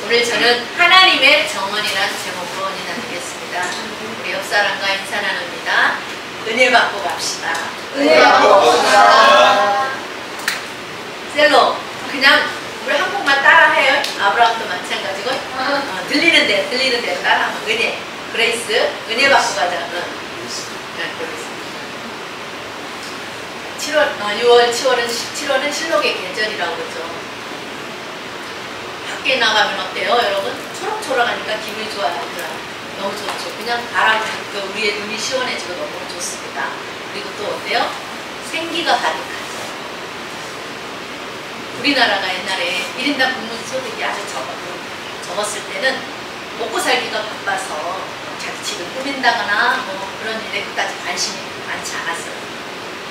오늘 저는 하나님의 정원이라는 제목으로 은혜 나누겠습니다. 우리 옆 사람과 인사 나눕니다. 은혜 받고 갑시다. 은혜 받고 갑시다. 셀로 그냥 우리 한국말 따라해요. 아브라함도 마찬가지고 들리는 대로 따라하면 은혜, 그레이스, 은혜 받고 가자는 7월은 실록의 계절이라고 그러죠. 밖에 나가면 어때요, 여러분? 초록초록하니까 기분이 좋아요. 너무 좋죠. 그냥 바람 부니까 우리의 눈이 시원해지고 너무 좋습니다. 그리고 또 어때요? 생기가 가득하죠. 우리나라가 옛날에 1인당 국민 소득이 아주 적었을 때는 먹고 살기가 바빠서 자기 집을 꾸민다거나 뭐 그런 일에 그다지 관심이 많지 않았어요.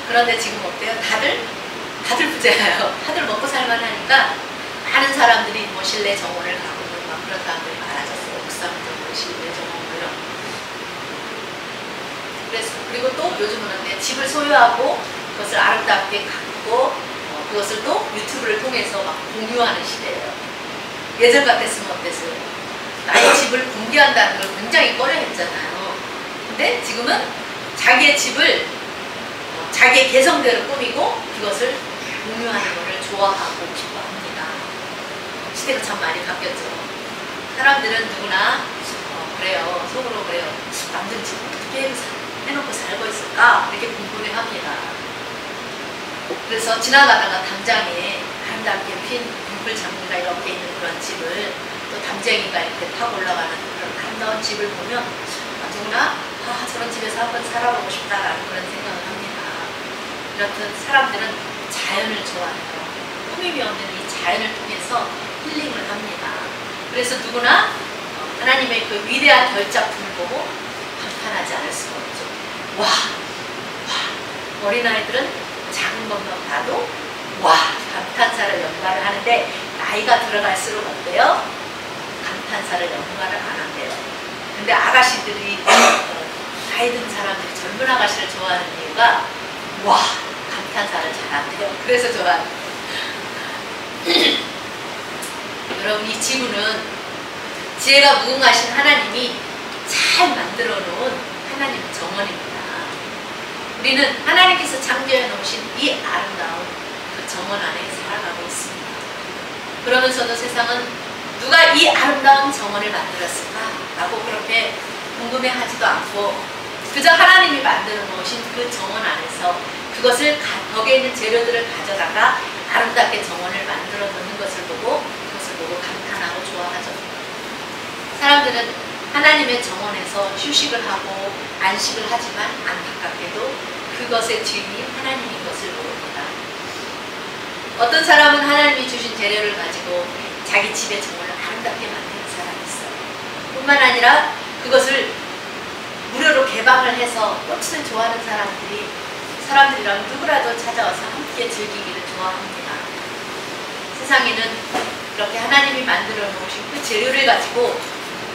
그런데 지금 어때요? 다들 부자예요. 다들 먹고 살만하니까 많은 사람들이 뭐 실내 정원을 갖고 있는 막 그런 사람들이 많아졌어요. 옥상도 실내 정원을. 그래서 그리고 또 요즘은 어때요? 집을 소유하고 그것을 아름답게 가꾸고 그것을 또 유튜브를 통해서 막 공유하는 시대예요. 예전 같았으면 어땠어요? 나의 집을 공개한다는 걸 굉장히 꺼려했잖아요. 근데 지금은 자기의 집을 자기의 개성대로 꾸미고 그것을 공유하는 것을 좋아하고 기뻐합니다. 시대가 참 많이 바뀌었죠. 사람들은 누구나 그래요. 속으로 그래요. 남들 집 어떻게 해놓고 살고 있을까? 이렇게 궁금해합니다. 그래서 지나가다가 담장에 아름답게 핀 불장미가 이렇게 있는 그런 집을 또 담쟁이가 이렇게 타고 올라가는 그런 아름다운 집을 보면 누구나 저런 집에서 한번 살아보고 싶다라는 그런 생각을 합니다. 이렇듯 사람들은 자연을 좋아해요. 꾸밈이 없는 이 자연을 통해서 힐링을 합니다. 그래서 누구나 하나님의 그 위대한 별작품을 보고 감탄하지 않을 수가 없죠. 와. 어린아이들은 작은 것만 봐도 와 감탄사를 연발을 하는데 나이가 들어갈수록 어때요? 감탄사를 연발을 안 한대요. 근데 아가씨들이 나이 든 사람들이 젊은 아가씨를 좋아하는 이유가 와 감탄사를 잘한대요. 그래서 좋아해요. 여러분 이 지구는 지혜가 무궁하신 하나님이 잘 만들어 놓은 하나님 정원입니다. 우리는 하나님께서 창조해 놓으신 이 아름다운 그 정원 안에 살아가고 있습니다. 그러면서도 세상은 누가 이 아름다운 정원을 만들었을까? 라고 그렇게 궁금해하지도 않고 그저 하나님이 만들어 놓으신 그 정원 안에서 그것을 거기에 있는 재료들을 가져다가 아름답게 정원을 만들어 놓는 것을 보고 그것을 보고 감탄하고 좋아하죠. 사람들은 하나님의 정원에서 휴식을 하고 안식을 하지만 안타깝게도 그것의 주인이 하나님인 것을 모릅니다. 어떤 사람은 하나님이 주신 재료를 가지고 자기 집의 정원을 아름답게 만드는 사람이 있어요. 뿐만 아니라 그것을 무료로 개방을 해서 꽃을 좋아하는 사람들이랑 누구라도 찾아와서 함께 즐기기를 좋아합니다. 세상에는 그렇게 하나님이 만들어 놓으신 그 재료를 가지고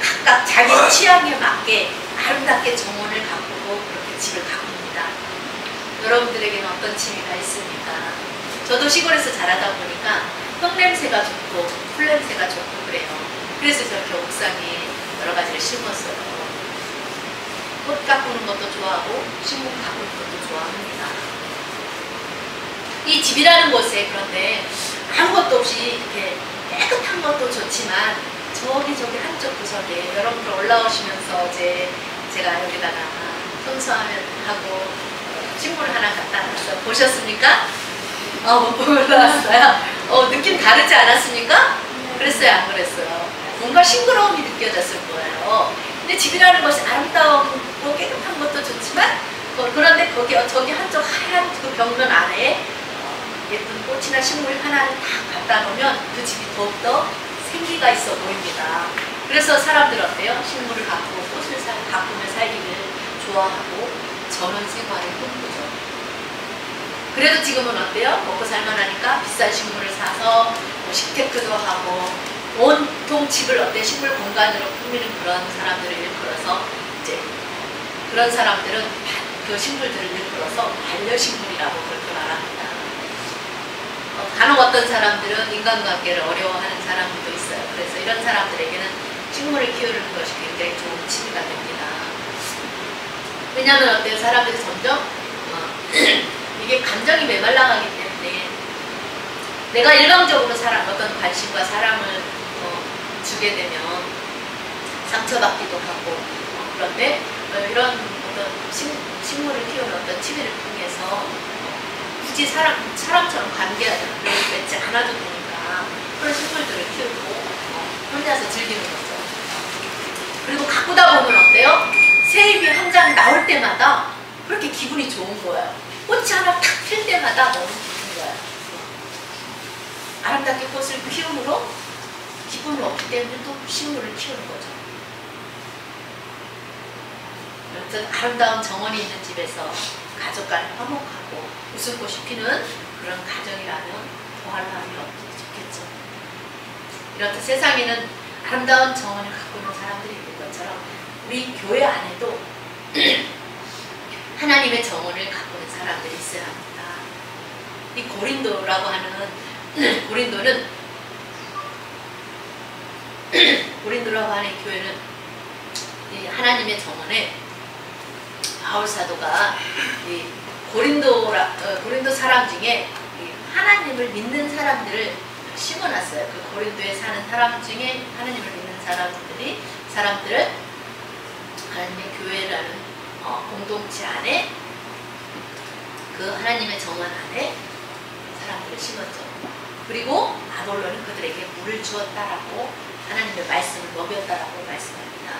각각 자기 취향에 맞게 아름답게 정원을 가꾸고 그렇게 집을 가꿉니다. 여러분들에게는 어떤 취미가 있습니까? 저도 시골에서 자라다 보니까 흙냄새가 좋고 풀냄새가 좋고 그래요. 그래서 저렇게 옥상에 여러 가지를 심었어요. 꽃 가꾸는 것도 좋아하고 식물 가꾸는 것도 좋아합니다. 이 집이라는 곳에 그런데 아무것도 없이 이렇게 깨끗한 것도 좋지만 저기 한쪽 구석에 여러분들 올라오시면서 어제 제가 여기다가 청소하고 식물을 하나 갖다 놨어요. 보셨습니까? 못 보고 올라왔어요. 느낌 다르지 않았습니까? 그랬어요, 안 그랬어요? 뭔가 싱그러움이 느껴졌을 거예요. 근데 집이라는 것이 아름다우고 깨끗한 것도 좋지만 그런데 저기 한쪽 하얀 그 벽면 아래에 예쁜 꽃이나 식물 하나를 다 갖다 놓으면 그 집이 더욱더 생기가 있어 보입니다. 그래서 사람들 어때요? 식물을 가꾸고 꽃을 가꾸며 살기를 좋아하고 저는 생활을 꿈꾸죠. 그래도 지금은 어때요? 먹고 살만하니까 비싼 식물을 사서 식테크도 하고 온통 집을 식물 공간으로 꾸미는 그런 사람들을 일컬어서 이제 그런 사람들은 그 식물들을 일컬어서 반려식물이라고 그렇게 말합니다. 간혹 어떤 사람들은 인간관계를 어려워하는 사람들도 있어요. 그래서 이런 사람들에게는 식물을 키우는 것이 굉장히 좋은 취미가 됩니다. 왜냐하면 어때요? 사람들이 점점 이게 감정이 메말라가기 때문에 내가 일방적으로 어떤 관심과 사랑을 주게 되면 상처받기도 하고 그런데 이런 어떤 식물을 키우는 어떤 취미를 통해서 굳이 사람처럼 맺지 않아도 되니까 그런 식물들을 키우고 혼자서 즐기는 거죠. 그리고 가꾸다 보면 어때요? 새잎이 한 장 나올 때마다 그렇게 기분이 좋은 거예요. 꽃이 하나 탁 필 때마다 너무 기쁜 거예요. 아름답게 꽃을 피움으로 기쁨을 얻기 때문에 또 식물을 키우는 거죠. 어떤 아름다운 정원이 있는 집에서 가족 간에 화목하고 웃음꽃이 피는 그런 가정이라면 더할 나위 없겠죠. 이렇듯 세상에는 아름다운 정원을 갖고 있는 사람들이 있는 것처럼 우리 교회 안에도 하나님의 정원을 갖고 있는 사람들이 있어야 합니다. 이 고린도라고 하는 고린도라고 하는 이 교회는 이 하나님의 정원에 바울 사도가 이 고린도 사람 중에 하나님을 믿는 사람들을 심어놨어요. 그 고린도에 사는 사람 중에 하나님을 믿는 사람들을 하나님의 교회라는 공동체 안에 그 하나님의 정원 안에 사람들을 심었죠. 그리고 아볼로는 그들에게 물을 주었다라고 하나님의 말씀을 먹였다라고 말씀합니다.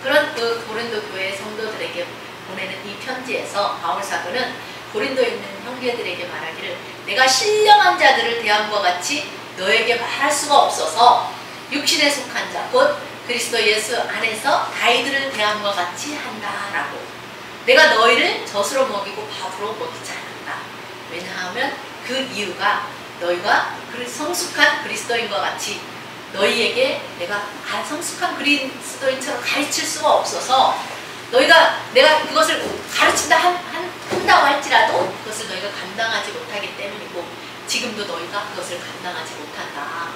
그런 그 고린도 교회 성도들에게 보내는 이 편지에서 바울 사도는 고린도에 있는 형제들에게 말하기를 내가 신령한 자들을 대함과 같이 너에게 말할 수가 없어서 육신에 속한 자 곧 그리스도 예수 안에서 아이들을 대함과 같이 한다라고 내가 너희를 젖으로 먹이고 밥으로 먹이지 않았다. 왜냐하면 그 이유가 너희가 성숙한 그리스도인과 같이 너희에게 내가 성숙한 그리스도인처럼 가르칠 수가 없어서 내가 그것을 한다고 할지라도 그것을 너희가 감당하지 못하기 때문이고 지금도 너희가 그것을 감당하지 못한다.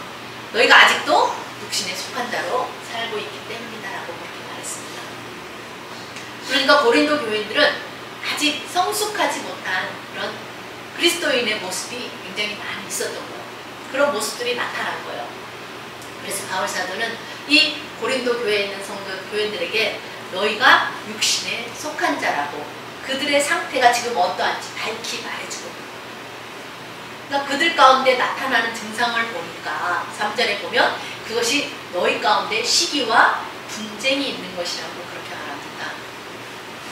너희가 아직도 육신에 속한 자로 살고 있기 때문이다라고 그렇게 말했습니다. 그러니까 고린도 교인들은 아직 성숙하지 못한 그런 그리스도인의 모습이 굉장히 많이 있었던 거예요. 그런 모습들이 나타난 거예요. 그래서 바울 사도는 이 고린도 교회에 있는 성도 교인들에게 너희가 육신에 속한 자라고 그들의 상태가 지금 어떠한지 밝히 말해주고 그러니까 그들 가운데 나타나는 증상을 보니까 3절에 보면 그것이 너희 가운데 시기와 분쟁이 있는 것이라고 그렇게 말합니다.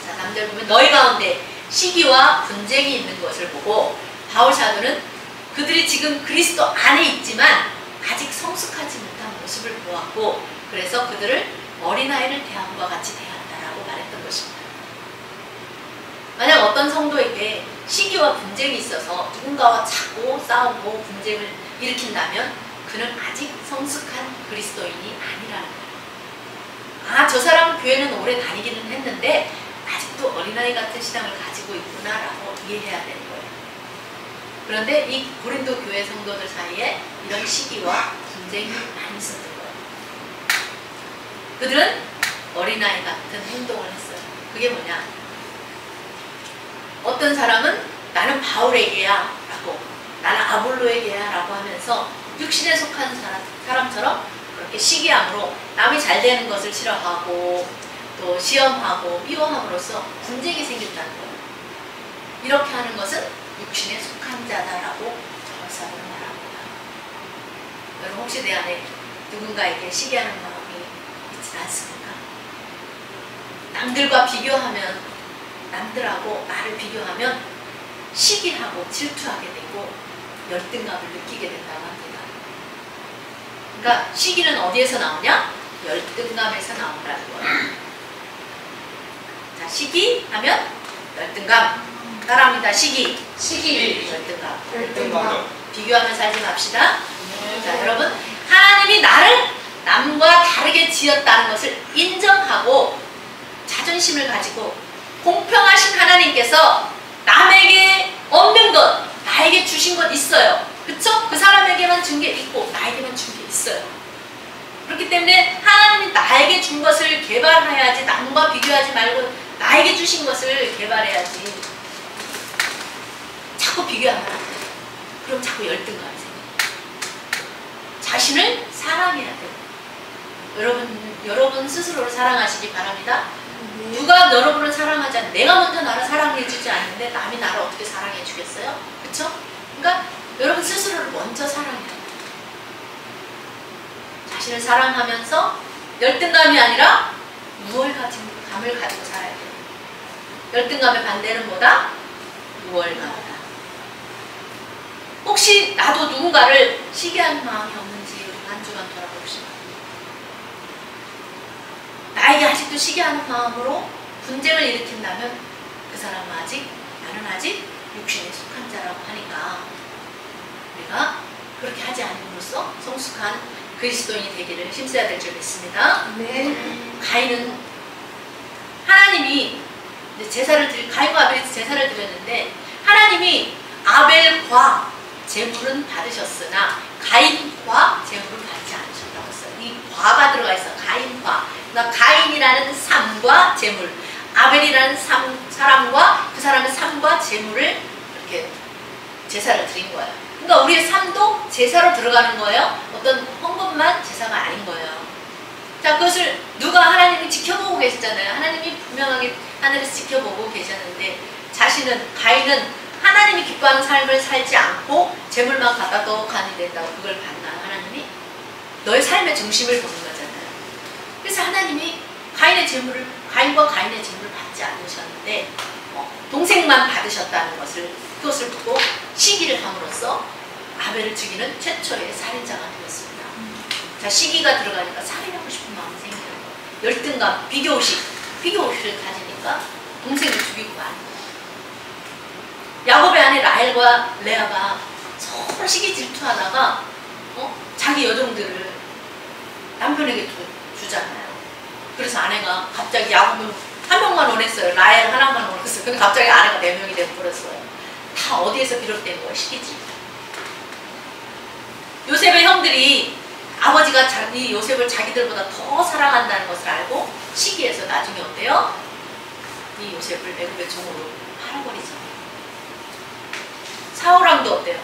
자, 3절 보면 너희 가운데 시기와 분쟁이 있는 것을 보고 바울 사도는 그들이 지금 그리스도 안에 있지만 아직 성숙하지 못한 모습을 보았고 그래서 그들을 어린아이를 대함과 같이 대한다라고 말했던 것입니다. 만약 어떤 성도에게 시기와 분쟁이 있어서 누군가와 자고 싸우고 분쟁을 일으킨다면 그는 아직 성숙한 그리스도인이 아니라는 거예요. 저 사람은 교회는 오래 다니기는 했는데 아직도 어린아이 같은 신앙을 가지고 있구나라고 이해해야 되는 거예요. 그런데 이 고린도 교회 성도들 사이에 이런 시기와 분쟁이 많이 있었던 거예요. 그들은 어린아이 같은 행동을 했어요. 그게 뭐냐? 어떤 사람은 나는 바울에게야 라고 나는 아볼로에게야 라고 하면서 육신에 속한 사람처럼 그렇게 시기함으로 남이 잘 되는 것을 싫어하고 또 시험하고 미워함으로써 분쟁이 생긴다는 거예요. 이렇게 하는 것은 육신에 속한 자다라고 바울사도는 말합니다. 여러분 혹시 내 안에 누군가에게 시기하는 마음이 있지 않습니까? 남들과 비교하면 남들하고 나를 비교하면 시기하고 질투하게 되고 열등감을 느끼게 된다고 합니다. 그러니까 시기는 어디에서 나오냐? 열등감에서 나온다는 거예요. 자, 시기 하면 열등감. 따라합니다. 시기. 열등감. 비교하면서 하지 맙시다. 자, 여러분 하나님이 나를 남과 다르게 지었다는 것을 인정하고 자존심을 가지고 공평하신 하나님께서 남에게 없는 것, 나에게 주신 것 있어요. 그쵸? 그 사람에게만 준 게 있고 나에게만 준 게 있어요. 그렇기 때문에 하나님이 나에게 준 것을 개발해야지, 남과 비교하지 말고 나에게 주신 것을 개발해야지. 자꾸 비교하면 안 돼요. 그럼 자꾸 열등감이 생겨요. 자신을 사랑해야 돼요. 여러분 스스로를 사랑하시기 바랍니다. 누가 여러분을 사랑하지 않는, 내가 먼저 나를 사랑해주지 않는데 남이 나를 어떻게 사랑해주겠어요? 그쵸? 그러니까 여러분 스스로를 먼저 사랑해야 돼요. 자신을 사랑하면서 열등감이 아니라 우월감을 가지고 살아야 돼요. 열등감의 반대는 뭐다? 우월감이다. 혹시 나도 누군가를 시기하는 마음이 없는지 한 주간 돌아봅시다. 나에게 아직도 시기하는 마음으로 분쟁을 일으킨다면 그 사람은 나는 아직 육신에 속한 자라고 하니까 우리가 그렇게 하지 않음으로써 성숙한 그리스도인이 되기를 힘써야 될 줄 믿습니다. 네. 가인은 하나님이 가인과 아벨이 제사를 드렸는데 하나님이 아벨과 제물은 받으셨으나 가인과 제물은 받지 않으셨다고 했어요. 이 과가 들어가 있어. 가인과. 그러니까 가인이라는 삶과 제물, 아벨이라는 사람과 그 사람의 삶과 제물을 이렇게 제사를 드린 거예요. 그러니까 우리의 삶도 제사로 들어가는 거예요. 어떤 헌금만 제사가 아닌 거예요. 자, 그것을 누가 하나님이 지켜보고 계시잖아요. 하나님이 분명하게 하늘에서 지켜보고 계셨는데 가인은 하나님이 기뻐하는 삶을 살지 않고 재물만 갖다 떡하니 된다고 그걸 봤나요? 하나님이? 너의 삶의 중심을 보는 거잖아요. 그래서 하나님이 가인과 가인의 재물을 받지 않으셨는데 동생만 받으셨다는 그것을 보고 시기를 함으로써 아벨을 죽이는 최초의 살인자가 되었습니다. 자, 시기가 들어가니까 살인하고 싶은 마음이 생기는 거예요. 열등감, 비교의식을 가지니까 동생을 죽이고 마는 거예요. 야곱의 아내 라헬과 레아가 서로 시기 질투하다가 자기 여종들을 남편에게 주잖아요. 그래서 아내가 갑자기 야곱은 한 명만 원했어요. 라헬 하나만 원했어요. 근데 갑자기 아내가 4명이 되어버렸어요. 다 어디에서 비롯된 거예요? 시기지. 요셉의 형들이 아버지가 요셉을 자기들보다 더 사랑한다는 것을 알고 시기에서 나중에 어때요? 이 요셉을 애굽의 종으로 팔아버리죠. 사울왕도 어때요?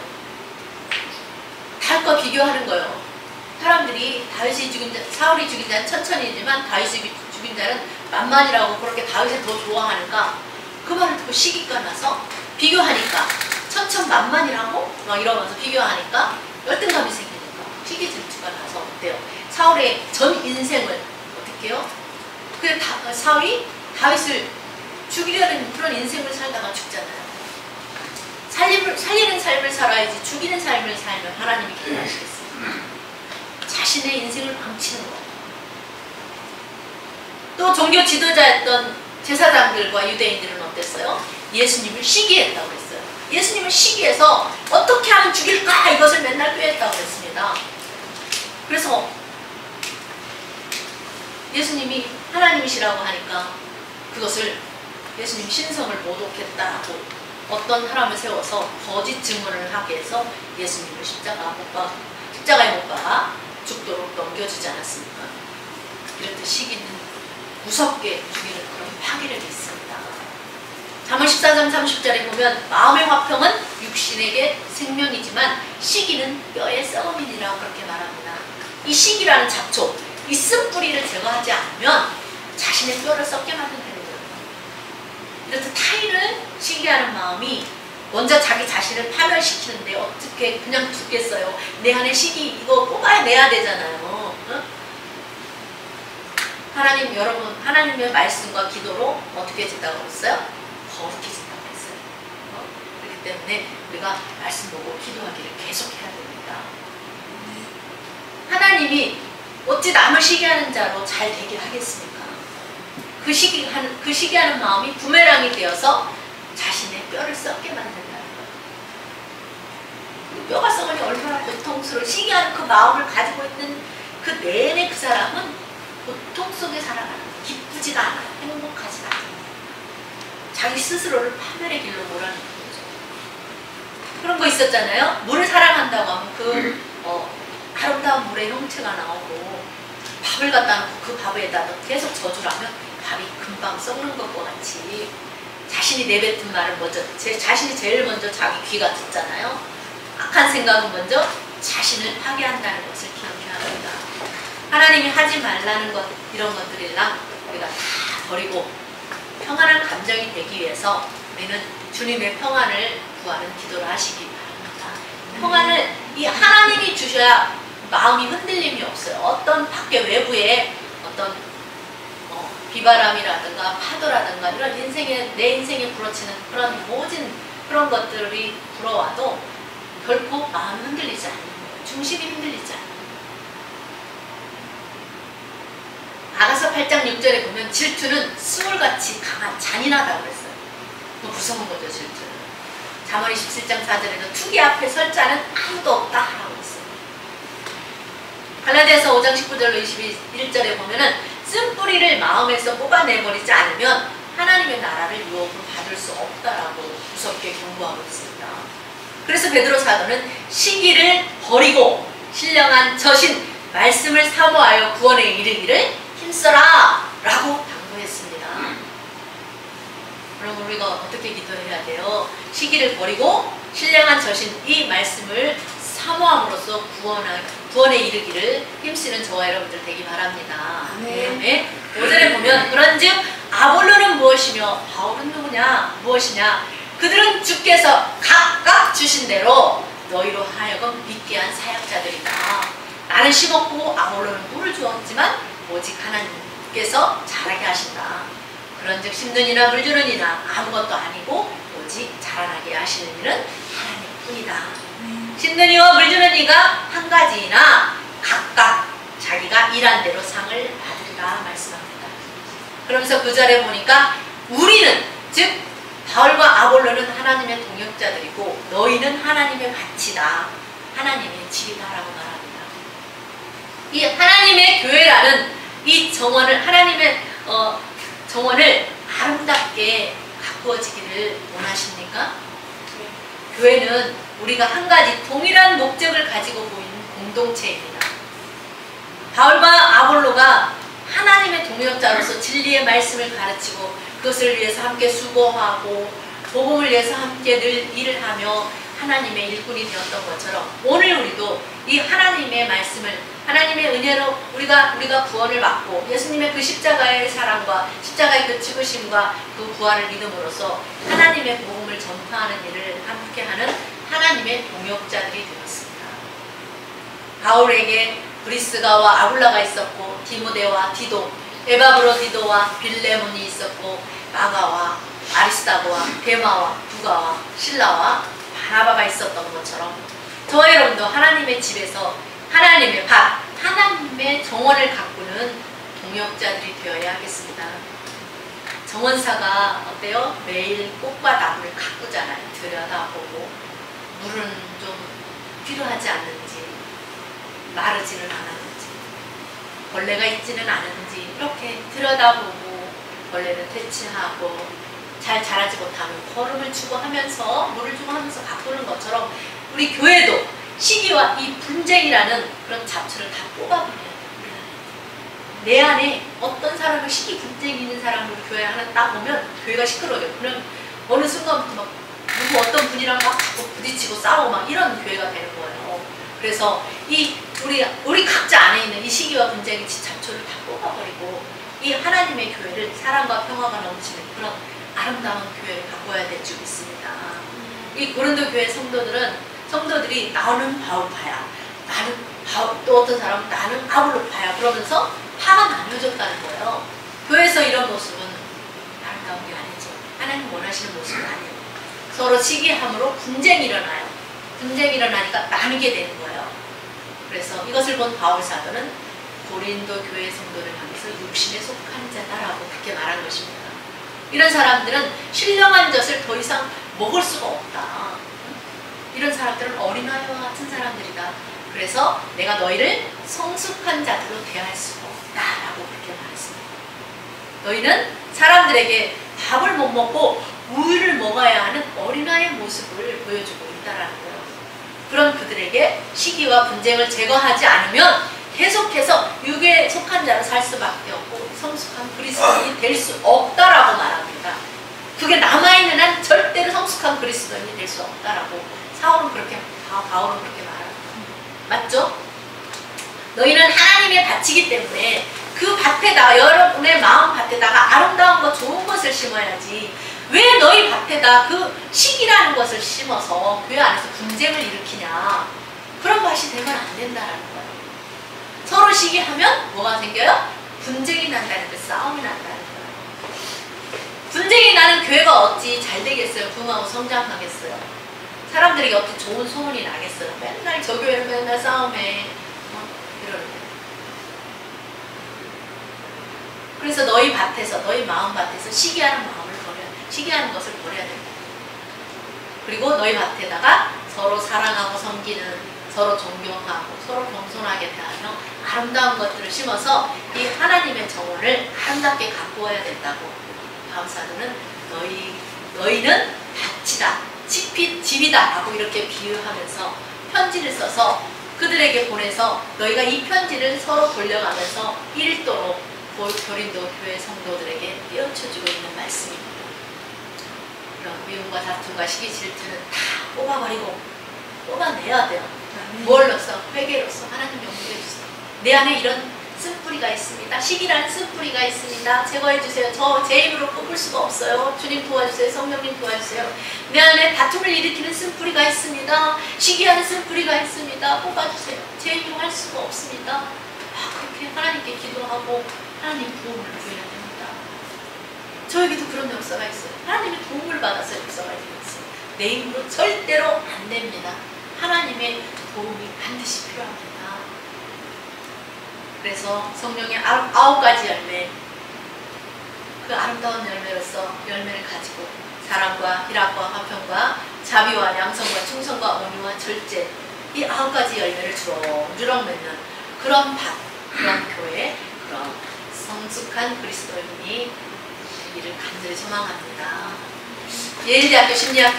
다윗과 비교하는 거예요. 사람들이 사울이 죽인 자는 천천히지만 다윗이 죽인 자는 만만이라고 그렇게 다윗을 더 좋아하니까 그 말을 듣고 시기가 나서 비교하니까 천천만만이라고 막 이러면서 비교하니까 열등감이 생기니까 시기 질투가 나서 어때요? 사울의 전 인생을 어떻게 해요? 사울이 다윗을 죽이려는 그런 인생을 살다가 죽잖아요. 살리는 삶을 살아야지 죽이는 삶을 살면 하나님이 기뻐하시겠어요. 자신의 인생을 망치는 거예요. 또 종교 지도자였던 제사장들과 유대인들은 어땠어요? 예수님을 시기했다고 했어요. 예수님을 시기해서 어떻게 하면 죽일까 이것을 맨날 꾀했다고 했습니다. 그래서 예수님이 하나님이시라고 하니까 그것을 예수님 신성을 모독했다고 어떤 사람을 세워서 거짓 증언을 하게 해서 예수님을 십자가에 못 박아 죽도록 넘겨주지 않았습니까? 이렇듯 시기는 무섭게 죽이는 그런 파괴력이 있습니다. 잠언 14장 30절에 보면 마음의 화평은 육신에게 생명이지만 시기는 뼈의 썩음이니라고 그렇게 말합니다. 이 시기라는 잡초, 이 쓴뿌리를 제거하지 않으면 자신의 뼈를 썩게 만든다는 거예요. 이렇듯 타인을 시기하는 마음이 먼저 자기 자신을 파멸시키는데 어떻게 그냥 두겠어요. 내 안에 시기 이거 뽑아내야 되잖아요. 응? 여러분 하나님의 말씀과 기도로 어떻게 해진다고 했어요? 거룩해진다고 했어요. 그렇기 때문에 우리가 말씀 보고 기도하기를 계속해야 됩니다. 하나님이 어찌 남을 시기하는 자로 잘 되게 하겠습니까? 그 시기하는 마음이 부메랑이 되어서 자신의 뼈를 썩게 만든다는 거예요. 뼈가 썩으니 얼마나 고통스러워. 시기하는 그 마음을 가지고 있는 그 내내 그 사람은 고통 속에 살아가는 거예요. 기쁘지가 않아요. 행복하지가 않아요. 자기 스스로를 파멸의 길로 몰아넣는 거죠. 그런 거 있었잖아요. 물을 사랑한다고 하면 그 아름다운 물의 형체가 나오고 밥을 갖다 놓고 그 밥에다 계속 저주를 하면 밥이 금방 썩는 것과 같이 자신이 내뱉은 말을 먼저 자신이 제일 먼저 자기 귀가 듣잖아요. 악한 생각은 먼저 자신을 파괴한다는 것을 기억해야 합니다. 하나님이 하지 말라는 것 이런 것들이랑 우리가 다 버리고 평안한 감정이 되기 위해서 우리는 주님의 평안을 구하는 기도를 하시기 바랍니다. 평안을 이 하나님이 주셔야 마음이 흔들림이 없어요. 어떤 밖에 외부에 어떤 비바람이라든가 파도라든가 이런 내 인생에 부러치는 그런 모진 그런 것들이 불어와도 결코 마음이 흔들리지 않는 거예요. 중심이 흔들리지 않는 거예요. 아가서 8장 6절에 보면 질투는 수울같이 강한 잔인하다고 그랬어요. 무서운 거죠, 질투는. 잠언 27장 4절에는 투기 앞에 설 자는 아무도 없다 라고 했어요. 갈라디아서 5장 19절로 21절에 보면은 쓴뿌리를 마음에서 뽑아내버리지 않으면 하나님의 나라를 유업으로 받을 수 없다라고 무섭게 경고하고 있습니다. 그래서 베드로 사도는 시기를 버리고 신령한 저신 말씀을 사모하여 구원에 이르기를 힘써라 라고 당부했습니다. 그럼 우리가 어떻게 기도해야 돼요? 시기를 버리고 신령한 저신 이 말씀을 사모함으로써 구원에 이르기를 힘쓰는 저와 여러분들 되기 바랍니다. 네. 5절에 보면 그런즉 아볼로는 무엇이며 바울은 누구냐 무엇이냐 그들은 주께서 각각 주신 대로 너희로 하여금 믿게 한 사역자들이다. 나는 심었고 아볼로는 물을 주었지만 오직 하나님께서 자라게 하신다. 그런즉 심는 이나 물 주는 이나 아무것도 아니고 오직 자라나게 하시는 이는 하나님뿐이다. 심는 이와 물 주는 이가 한 가지이나 각각 자기가 일한 대로 상을 받으리라 말씀합니다. 그러면서 그 절에 보니까 우리는 즉 바울과 아볼로는 하나님의 동역자들이고 너희는 하나님의 밭이다. 하나님의 집이다라고 말합니다. 이 하나님의 교회라는 이 정원을 하나님의 정원을 아름답게 가꾸어지기를 원하십니까? 교회는 우리가 한 가지 동일한 목적을 가지고 보이는 공동체입니다. 바울과 아볼로가 하나님의 동역자로서 진리의 말씀을 가르치고 그것을 위해서 함께 수고하고 복음을 위해서 함께 늘 일을 하며 하나님의 일꾼이 되었던 것처럼 오늘 우리도 이 하나님의 말씀을 하나님의 은혜로 우리가 구원을 받고 예수님의 그 십자가의 사랑과 십자가의 그 죽으심과 그 부활을 믿음으로써 하나님의 복음을 전파하는 일을 함께하는 하나님의 동역자들이 되었습니다. 바울에게 브리스가와 아굴라가 있었고 디모데와 디도, 에바브로디도와 빌레몬이 있었고 마가와 아리스다고와 데마와 두가와 실라와 바나바가 있었던 것처럼 저와 여러분도 하나님의 집에서 하나님의 밭, 하나님의 정원을 가꾸는 동역자들이 되어야 하겠습니다. 정원사가 어때요? 매일 꽃과 나무를 가꾸잖아요. 들여다보고 물은 좀 필요하지 않는지 마르지는 않았는지 벌레가 있지는 않은지 이렇게 들여다보고 벌레를 퇴치하고 잘 자라지 못하면 거름을 주고 하면서 물을 주고 하면서 가꾸는 것처럼 우리 교회도 시기와 이 분쟁이라는 그런 잡초를 다 뽑아버려야 돼요. 내 안에 어떤 사람을 시기 분쟁이 있는 사람을 교회 하나 딱 보면 교회가 시끄러워요. 그럼 어느 순간부터 막 누구 어떤 분이랑 막 자꾸 부딪히고 싸우고 막 이런 교회가 되는 거예요. 그래서 이 우리 각자 안에 있는 이 시기와 분쟁의 잡초를 다 뽑아버리고 이 하나님의 교회를 사랑과 평화가 넘치는 그런 아름다운 교회를 바꿔야 될 줄 믿습니다. 이 고린도 교회 성도들이 나는 바울파야, 나는 또 어떤 사람은 나는 아볼로파야 그러면서 파가 나뉘어졌다는 거예요. 교회에서 이런 모습은 아름다운 게 아니죠. 하나님 원하시는 모습은 아니에요. 서로 시기함으로 분쟁이 일어나요. 분쟁이 일어나니까 나누게 되는 거예요. 그래서 이것을 본 바울 사도는 고린도 교회 성도를 향해서 육신에 속한 자다라고 그렇게 말한 것입니다. 이런 사람들은 신령한 젖을 더 이상 먹을 수가 없다. 이런 사람들은 어린아이와 같은 사람들이다. 그래서 내가 너희를 성숙한 자들로 대할 수가 없다라고 그렇게 말했습니다. 너희는 사람들에게 밥을 못 먹고 우유를 먹어야 하는 어린아이의 모습을 보여주고 있다라는 거예요. 그런 그들에게 시기와 분쟁을 제거하지 않으면 계속해서 육에 속한 자로 살 수밖에 없고 성숙한 그리스도인이 될 수 없다라고 말합니다. 그게 남아있는 한 절대로 성숙한 그리스도인이 될 수 없다라고 바울은 그렇게 말합니다. 맞죠? 너희는 하나님의 밭이기 때문에 그 밭에다, 여러분의 마음 밭에다가 아름다운 것, 좋은 것을 심어야지. 왜 너희 밭에다 그 시기라는 것을 심어서 교회 안에서 분쟁을 일으키냐. 그런 밭이 되면 안 된다라는 거예요. 서로 시기하면 뭐가 생겨요? 분쟁이 난다는 거, 싸움이 난다는 거예요. 분쟁이 나는 교회가 어찌 잘 되겠어요? 부흥하고 성장하겠어요? 사람들에게 어떻게 좋은 소문이 나겠어요? 맨날 저 교회는 맨날 싸움해. 이러는 거예요. 그래서 너희 밭에서, 너희 마음 밭에서 시기하는 것을 버려야 된다. 그리고 너희 밭에다가 서로 사랑하고 섬기는, 서로 존경하고, 서로 겸손하게 대하며 아름다운 것들을 심어서 이 하나님의 정원을 아름답게 가꾸어야 된다고. 다음 사도는 너희는 밭이다, 집이다 라고 이렇게 비유하면서 편지를 써서 그들에게 보내서 너희가 이 편지를 서로 돌려가면서 일도로 고린도 교회 성도들에게 띄워쳐주고 있는 말씀입니다. 그런 미움과 다툼과 시기 질투는 다 뽑아내야 돼요. 뭘로써? 회개로써 하나님 용서해 주세요. 내 안에 이런 쓴뿌리가 있습니다. 시기라는 쓴뿌리가 있습니다. 제거해 주세요. 제 힘으로 뽑을 수가 없어요. 주님 도와주세요. 성령님 도와주세요. 내 안에 다툼을 일으키는 쓴뿌리가 있습니다. 시기하는 쓴뿌리가 있습니다. 뽑아주세요. 제 힘으로 할 수가 없습니다. 그렇게 하나님께 기도하고 하나님 도움을 구해야 됩니다. 저에게도 그런 역사가 있어요. 하나님의 도움을 받아서 역사가 있어요. 내 힘으로 절대로 안 됩니다. 하나님의 도움이 반드시 필요합니다. 그래서 성령의 9가지 열매, 그 아름다운 열매로서 열매를 가지고 사랑과 희락과 화평과 자비와 양성과 충성과 온유와 절제, 이 9가지 열매를 주렁주렁 맺는 그런 밭, 그런 교회, 그런 성숙한 그리스도인이 되기를 간절히 소망합니다. 예일대학교 심리학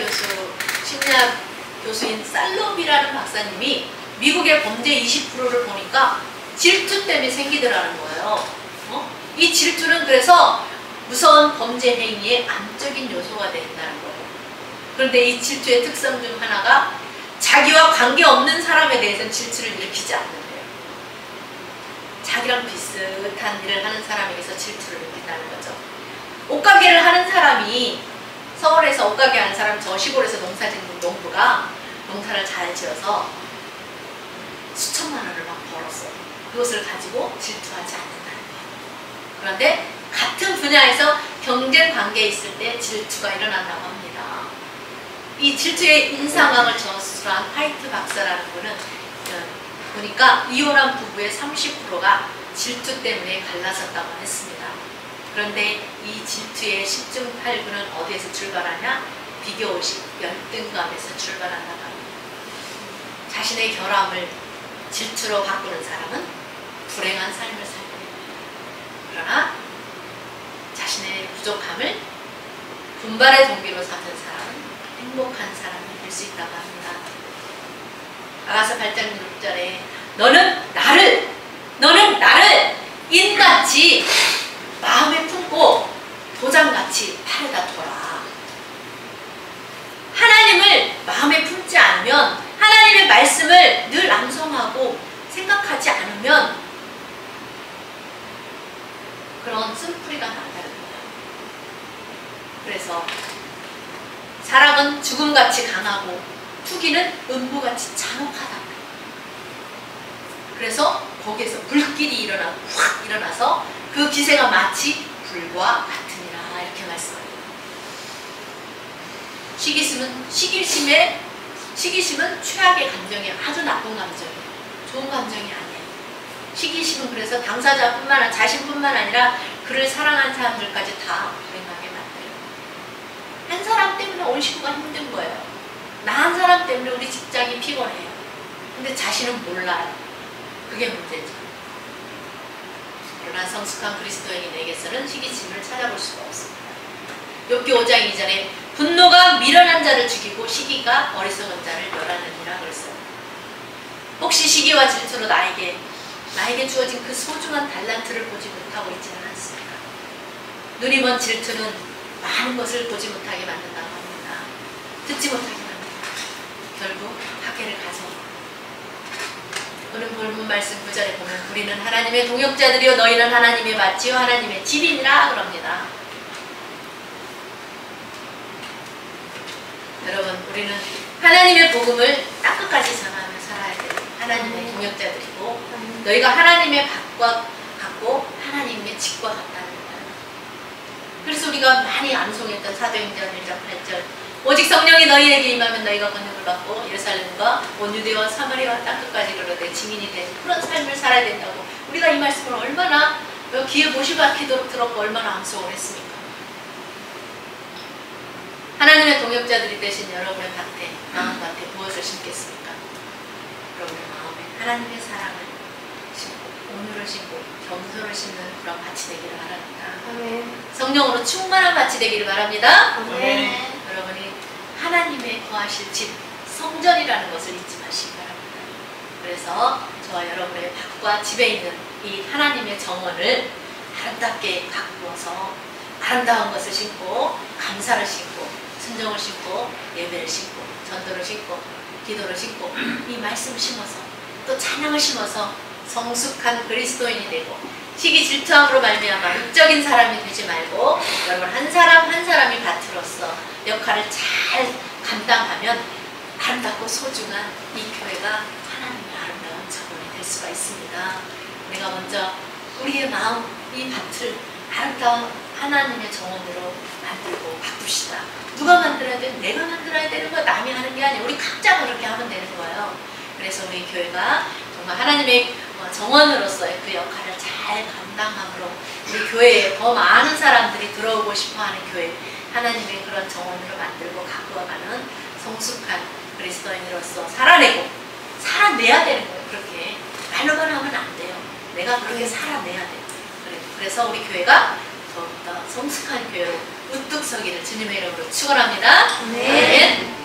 교수인 살로비라는 박사님이 미국의 범죄 20%를 보니까 질투 때문에 생기더라는 거예요. 이 질투는 그래서 무서운 범죄 행위의 암적인 요소가 된다는 거예요. 그런데 이 질투의 특성 중 하나가 자기와 관계없는 사람에 대해서는 질투를 일으키지 않는데요. 자기랑 비슷한 일을 하는 사람에게서 질투를 일으킨다는 거죠. 옷가게를 하는 사람이, 서울에서 옷가게 하는 사람, 저 시골에서 농사 짓는 농부가 농사를 잘 지어서 수천만 원을 막 벌었어요. 그것을 가지고 질투하지 않는다는 거예요. 그런데 같은 분야에서 경쟁 관계에 있을 때 질투가 일어난다고 합니다. 이 질투의 인상학을 저술한 화이트 박사라는 분은 보니까 이혼한 부부의 30%가 질투 때문에 갈라섰다고 했습니다. 그런데 이 질투의 10중 8구는 어디에서 출발하냐? 비교의식, 열등감에서 출발한다고 합니다. 자신의 결함을 질투로 바꾸는 사람은 불행한 삶을 살게 됩니다. 그러나 자신의 부족함을 분발의 동기로 삼는 사람은 행복한 사람이 될 수 있다고 합니다. 아가서 8장 6절에 너는 나를 인같이 마음에 품고 도장같이 팔에다 둬라. 하나님을 마음에 품지 않으면, 하나님의 말씀을 늘 암송하고 생각하지 않으면 그런 쓴뿌리가 난다는 거예요. 그래서 사랑은 죽음같이 강하고 투기는 음부같이 잔혹하다. 그래서 거기에서 불길이 확 일어나서 그 기세가 마치 불과 같으니라, 이렇게 말씀합니다. 시기심은 최악의 감정이에요. 아주 나쁜 감정이에요. 좋은 감정이 아니에요. 시기심은 그래서 자신뿐만 아니라 그를 사랑한 사람들까지 다 불행하게 만들어요. 한 사람 때문에 온 식구가 힘든 거예요. 나 한 사람 때문에 우리 직장이 피곤해요. 근데 자신은 몰라요. 그게 문제죠. 그러나 성숙한 그리스도인에게서는 시기심을 찾아볼 수가 없습니다. 욥기 5장 2절에 분노가 미련한 자를 죽이고 시기가 어리석은 자를 멸하느니라 그랬어요. 혹시 시기와 질투로 나에게 나에게 주어진 그 소중한 달란트를 보지 못하고 있지는 않습니다. 눈이 먼 질투는 많은 것을 보지 못하게 만든다고 합니다. 듣지 못하게 만든다. 결국 학계를 가져옵니다. 오늘 본문 말씀 9절에 보면 우리는 하나님의 동역자들이요 너희는 하나님의 밭이요 하나님의 집이니라 그럽니다. 여러분, 우리는 하나님의 복음을 땅끝까지 전하며 살아야 돼요. 하나님의 동역자들이고 너희가 하나님의 밭과 같고 하나님의 집과 같다는 거예요. 그래서 우리가 많이 암송했던 사도행전 1장 8절 오직 성령이 너희에게 임하면 너희가 권능을 받고 예루살렘과 온 유대와 사마리아와 땅끝까지 그러되 증인이 되는 그런 삶을 살아야 된다고 우리가 이 말씀을 얼마나 귀에 못이 박히도록 들었고 얼마나 암송을 했습니까? 하나님의 동역자들이 되신 여러분의 밭에, 마음 밭에 무엇을 심겠습니까? 여러분의 마음에 하나님의 사랑을 심고 온유를 심고 겸손을 심는 그런 밭이 되기를 바랍니다. 아멘. 성령으로 충만한 밭이 되기를 바랍니다. 아멘. 여러분이 하나님의 거하실 집, 성전이라는 것을 잊지 마시기 바랍니다. 그래서 저와 여러분의 밭과 집에 있는 이 하나님의 정원을 아름답게 가꾸어서 아름다운 것을 심고 감사를 심고 순종을 심고 예배를 심고 전도를 심고 기도를 심고 이 말씀을 심어서 또 찬양을 심어서 성숙한 그리스도인이 되고 시기 질투함으로 말미암아 육적인 사람이 되지 말고 여러분 한 사람 한 사람이 밭으로서 역할을 잘 감당하면 아름답고 소중한 이 교회가 하나님의 아름다운 정원이 될 수가 있습니다. 우리가 먼저 우리의 마음 이 밭을 아름다운 하나님의 정원으로 만들고 바꿉시다. 누가 만들어야 돼? 내가 만들어야 되는 거 남이 하는 게 아니에요. 우리 각자 그렇게 하면 되는 거예요. 그래서 우리 교회가 정말 하나님의 정원으로서의 그 역할을 잘 감당함으로 우리 교회에 더 많은 사람들이 들어오고 싶어하는 교회, 하나님의 그런 정원으로 만들고 가꾸어가는 성숙한 그리스도인으로서 살아내야 되는 거예요. 그렇게 말로만 하면 안 돼요. 내가 그렇게 살아내야 돼요. 그래서 우리 교회가 더욱더 성숙한 교회로 우뚝 서기를 주님의 이름으로 축원합니다. 네. 아멘.